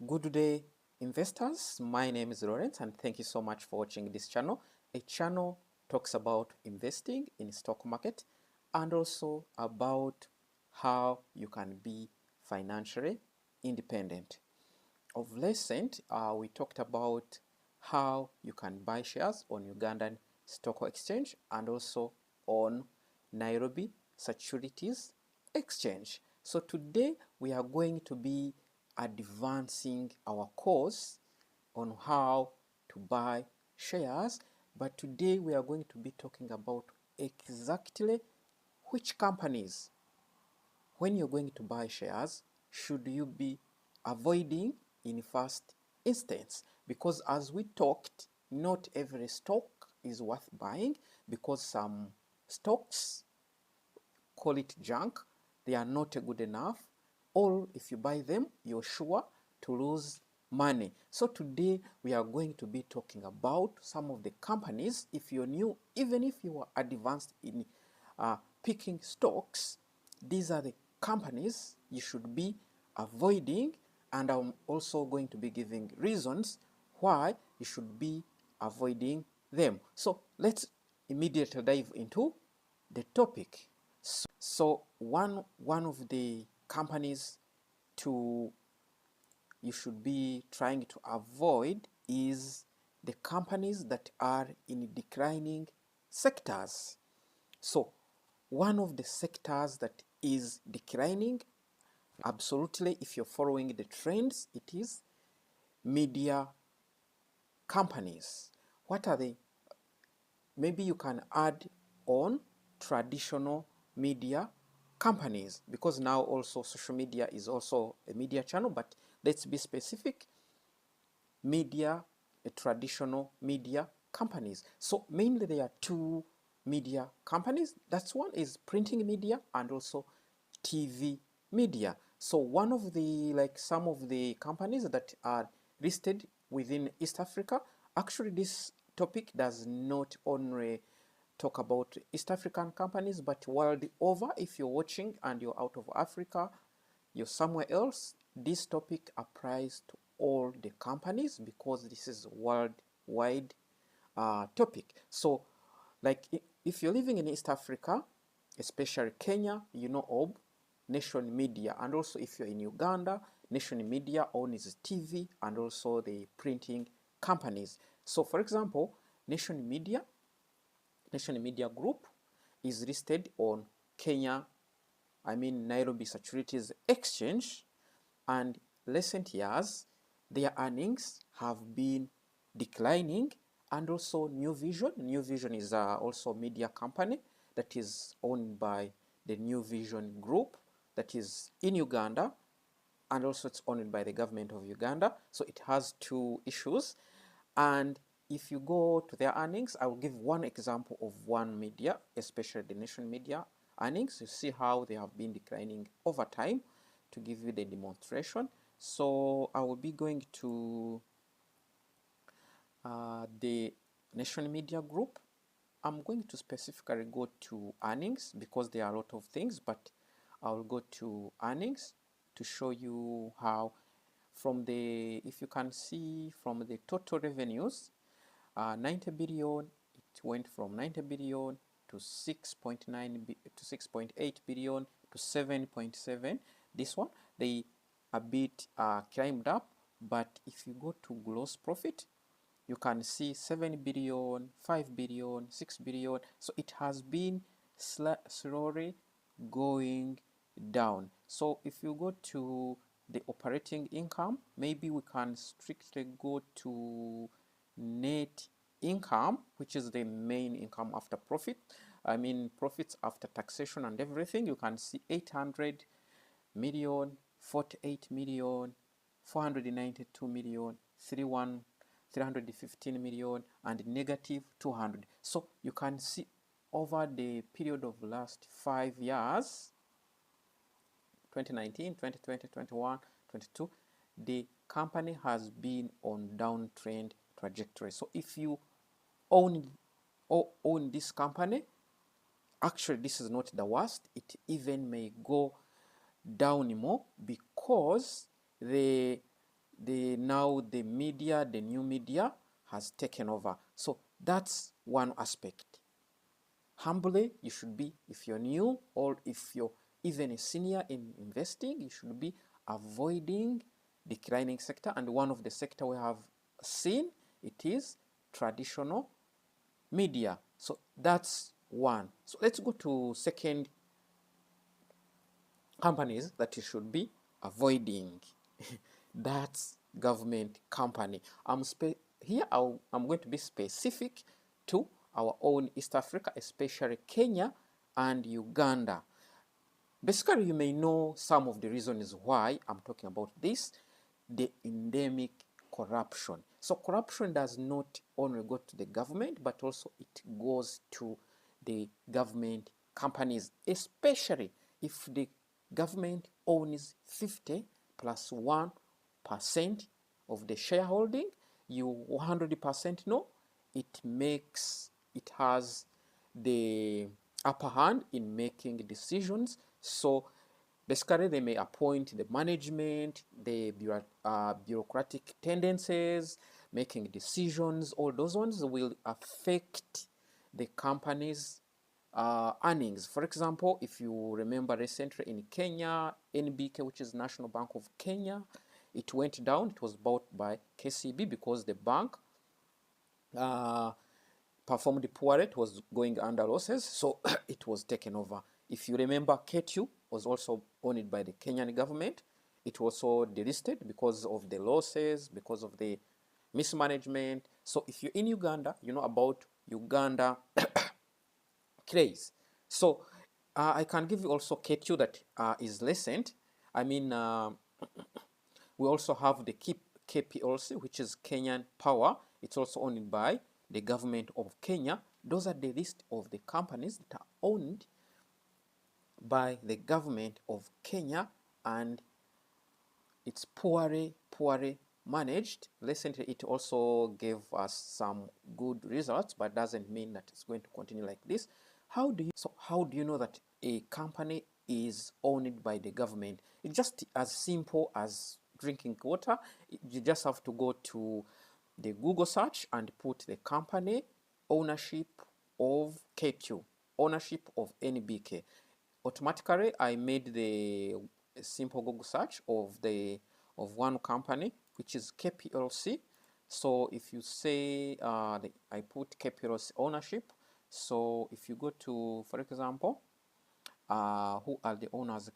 Good day, investors. My name is Lawrence, and thank you so much for watching this channel. A channel talks about investing in stock market and also about how you can be financially independent. Of recent, we talked about how you can buy shares on Ugandan Stock Exchange and also on Nairobi Securities Exchange. So today we are going to be advancing our course on how to buy shares, but today we are going to be talking about exactly which companies, when you're going to buy shares, should you be avoiding in first instance, because as we talked, not every stock is worth buying, because some stocks, call it junk, they are not good enough, or if you buy them, you're sure to lose money. So today we are going to be talking about some of the companies. If you're new, even if you are advanced in picking stocks, these are the companies you should be avoiding, and I'm also going to be giving reasons why you should be avoiding them. So let's immediately dive into the topic. So one of the companies to you should be trying to avoid is the companies that are in declining sectors. So one of the sectors that is declining, absolutely, if you're following the trends, it is media companies. What are they? Maybe you can add on traditional media companies, because now also social media is also a media channel, but let's be specific. Media, traditional media companies. So mainly there are two media companies. That's one is printing media and also TV media. So one of the, like some of the companies that are listed within East Africa, actually this topic does not only talk about East African companies, but world over. If you're watching and you're out of Africa, you're somewhere else, this topic applies to all the companies, because this is a worldwide topic. So like if you're living in East Africa, especially Kenya, you know of Nation Media, and also if you're in Uganda, Nation Media owns TV and also the printing companies. So for example, Nation Media Group is listed on Nairobi Securities Exchange, and recent years their earnings have been declining. And also New Vision is also a media company that is owned by the New Vision Group, that is in Uganda, and also it's owned by the government of Uganda. So it has two issues. And if you go to their earnings, I will give one example of one media, especially the Nation Media earnings. You see how they have been declining over time, to give you the demonstration. So I will be going to the Nation Media Group. I'm going to specifically go to earnings, because there are a lot of things, but I will go to earnings to show you how from the, if you can see from the total revenues, 90 billion, it went from 90 billion to 6.9 to 6.8 billion to 7.7. This one, they a bit climbed up, but if you go to gross profit, you can see 7 billion, 5 billion, 6 billion. So it has been slowly going down. So if you go to the operating income, maybe we can strictly go to net income, which is the main income after profit. Profits after taxation and everything. You can see 800 million, 48 million, 492 million, 315 million, and negative 200. So you can see over the period of last 5 years, 2019, 2020, 21, 22, the company has been on downtrend trajectory. So if you own this company, actually this is not the worst. It even may go down more, because the now the media, the new media has taken over. So that's one aspect. Humbly, you should be, if you're new or if you're even a senior in investing, you should be avoiding declining sector. And one of the sector we have seen, it is traditional media. So that's one. So let's go to second companies that you should be avoiding. That's government company. Here I'm going to be specific to our own East Africa, especially Kenya and Uganda. Basically, you may know some of the reasons why I'm talking about this. The endemic corruption. So corruption does not only go to the government, but also it goes to the government companies, especially if the government owns 50 plus 1% of the shareholding. You 100% know it has the upper hand in making decisions. So basically, they may appoint the management, the bureaucratic tendencies, making decisions. All those ones will affect the company's earnings. For example, if you remember recently in Kenya, NBK, which is National Bank of Kenya, it went down. It was bought by KCB because the bank performed poorly. It was going under losses, so it was taken over. If you remember, Ketu was also owned by the Kenyan government. It was also delisted because of the losses, because of the mismanagement. So if you're in Uganda, you know about Uganda craze. So I can give you also Ketu that is recent. I mean, we also have the KPLC, which is Kenyan Power. It's also owned by the government of Kenya. Those are the list of the companies that are owned by the government of Kenya, and it's poorly managed. Recently, it also gave us some good results, but doesn't mean that it's going to continue like this. How do you know that a company is owned by the government? It's just as simple as drinking water. You just have to go to the Google search and put the company ownership of KQ, ownership of NBK. Automatically, I made the simple Google search of one company, which is KPLC. So if you say I put KPLC ownership, so if you go to, for example, who are the owners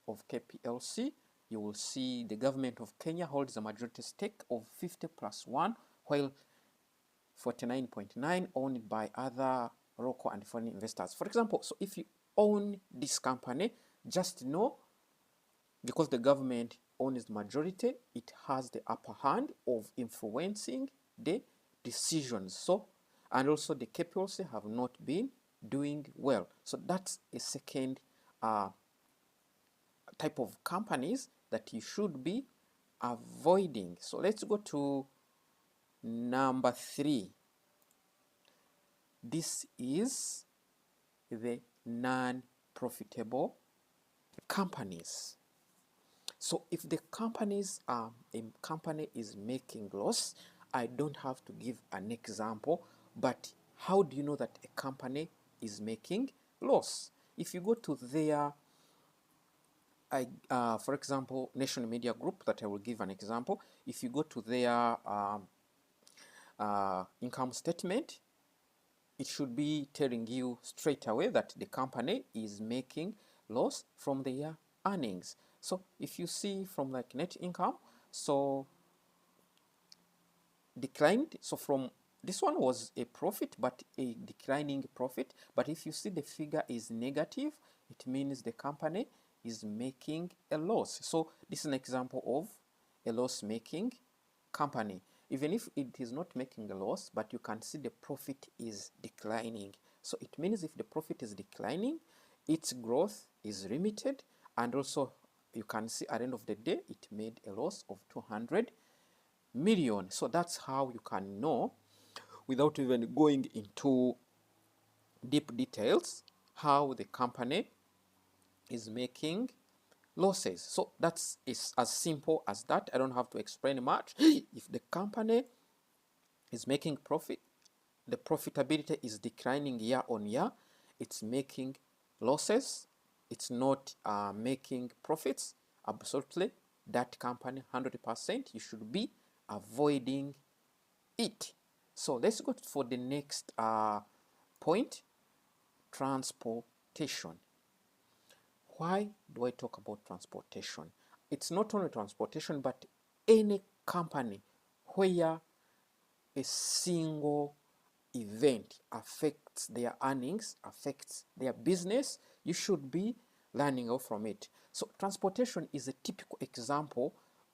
of KPLC, you will see the government of Kenya holds a majority stake of 50 plus 1, while 49.9 owned by other local and foreign investors. For example, so if you own this company, just know, because the government owns the majority, it has the upper hand of influencing the decisions. So, and also the KPLC have not been doing well. So that's a second type of companies that you should be avoiding. So let's go to number 3. This is the non-profitable companies. So if the a company is making loss, I don't have to give an example, but how do you know that a company is making loss? If you go to their for example, National Media Group, that I will give an example. If you go to their income statement, it should be telling you straight away that the company is making loss from their earnings. So if you see from like net income, so declined. So from this one was a profit, but a declining profit. But if you see the figure is negative, it means the company is making a loss. So this is an example of a loss-making company. Even if it is not making a loss, but you can see the profit is declining. So it means if the profit is declining, its growth is limited, and also you can see at the end of the day, it made a loss of 200 million. So that's how you can know, without even going into deep details, how the company is making losses. So that's is as simple as that. I don't have to explain much. If the company is making profit, the profitability is declining year on year, it's making losses, it's not making profits, absolutely, that company 100% you should be avoiding it. So let's go for the next point, transportation. Why do I talk about transportation? It's not only transportation, but any company where a single event affects their earnings, affects their business, you should be learning out from it. So transportation is a typical example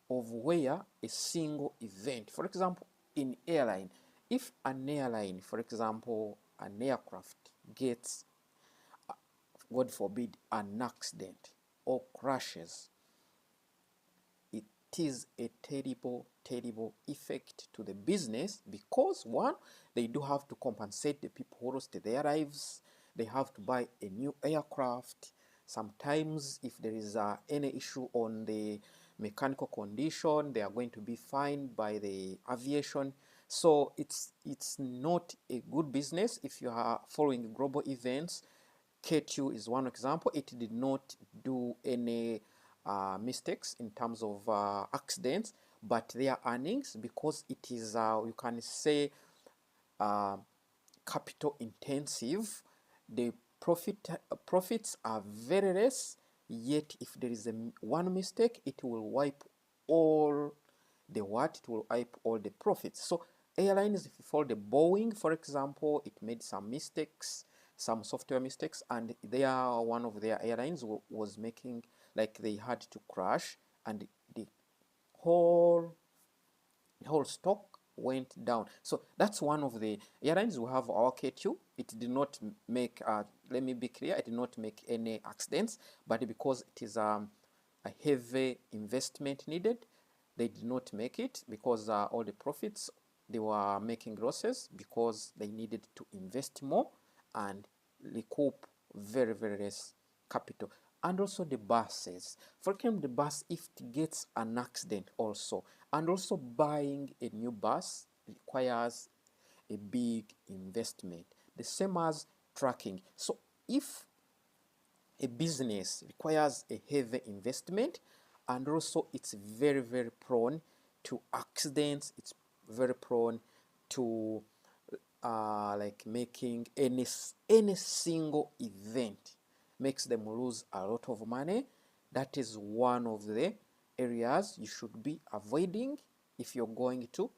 of where a single event, for example, in airline, if an airline, for example, an aircraft gets, God forbid, an accident or crashes, it is a terrible, terrible effect to the business, because one, they do have to compensate the people who lost their lives. They have to buy a new aircraft. Sometimes if there is any issue on the mechanical condition, they are going to be fined by the aviation. So it's not a good business. If you are following global events, K2 is one example. It did not do any mistakes in terms of accidents, but their earnings, because it is, you can say, capital intensive, the profits are very less, yet if there is one mistake, it will wipe all the what? It will wipe all the profits. So airlines, if you follow the Boeing, for example, it made some mistakes, some software mistakes, and one of their airlines was making, like, they had to crash, and the whole stock went down. So that's one of the airlines. We have our K2. It did not make, let me be clear, it did not make any accidents, but because it is a heavy investment needed, they did not make it, because all the profits, they were making losses because they needed to invest more and recoup very, very less capital. And also the buses. For example, the bus, if it gets an accident also, and also buying a new bus requires a big investment, the same as trucking. So if a business requires a heavy investment, and also it's very, very prone to accidents, it's very prone to like making any single event makes them lose a lot of money. That is one of the areas you should be avoiding if you're going to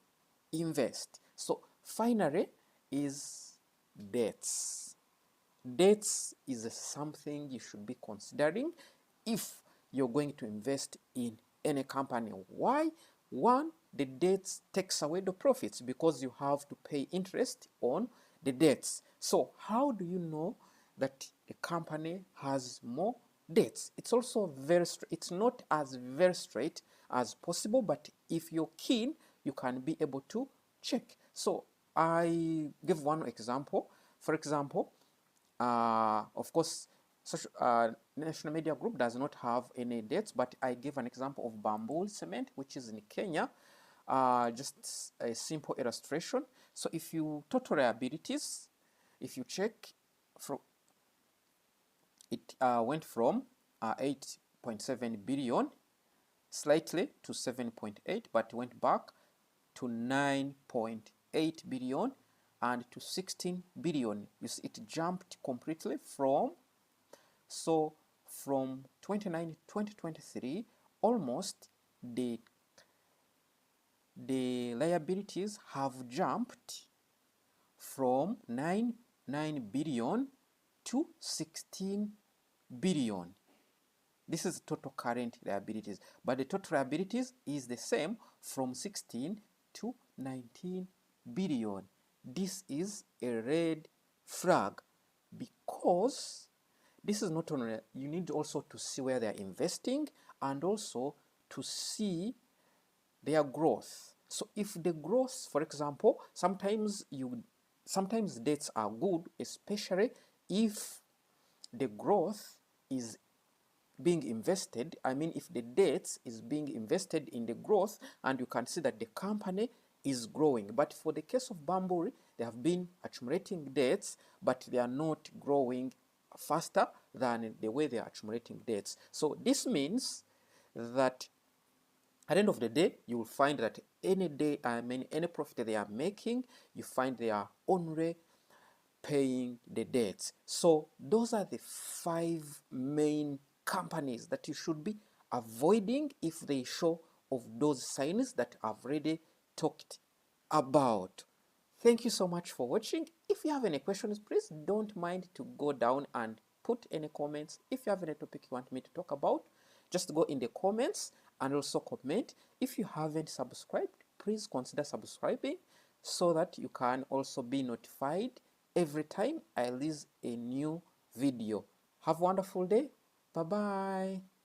invest. So finally is debts. Debts is something you should be considering if you're going to invest in any company. Why? One, the debts takes away the profits because you have to pay interest on the debts. So how do you know that a company has more debts? It's also it's not as very straight as possible, but if you're keen, you can be able to check. So I give one example. For example, of course, National Media Group does not have any debts, but I give an example of Bamboo Cement, which is in Kenya. Just a simple illustration. So if you total liabilities, if you check, from it went from 8.7 billion slightly to 7.8, but went back to 9.8 billion and to 16 billion. You see, it jumped completely from 2023, almost the liabilities have jumped from 9 billion to 16 billion. This is total current liabilities, but the total liabilities is the same from 16 to 19 billion. This is a red flag, because this is not only, you need also to see where they are investing and also to see their growth. So if the growth, for example, sometimes debts are good, especially if the growth is being invested, I mean if the debts is being invested in the growth, and you can see that the company is growing. But for the case of Bamburi, they have been accumulating debts, but they are not growing faster than the way they are accumulating debts. So this means that at the end of the day, you will find that any day, I mean any profit they are making, you find they are only paying the debts. So those are the 5 main companies that you should be avoiding if they show of those signs that I've already talked about. Thank you so much for watching. If you have any questions, please don't mind to go down and put any comments. If you have any topic you want me to talk about, just go in the comments and also comment. If you haven't subscribed, please consider subscribing so that you can also be notified every time I release a new video. Have a wonderful day. Bye bye.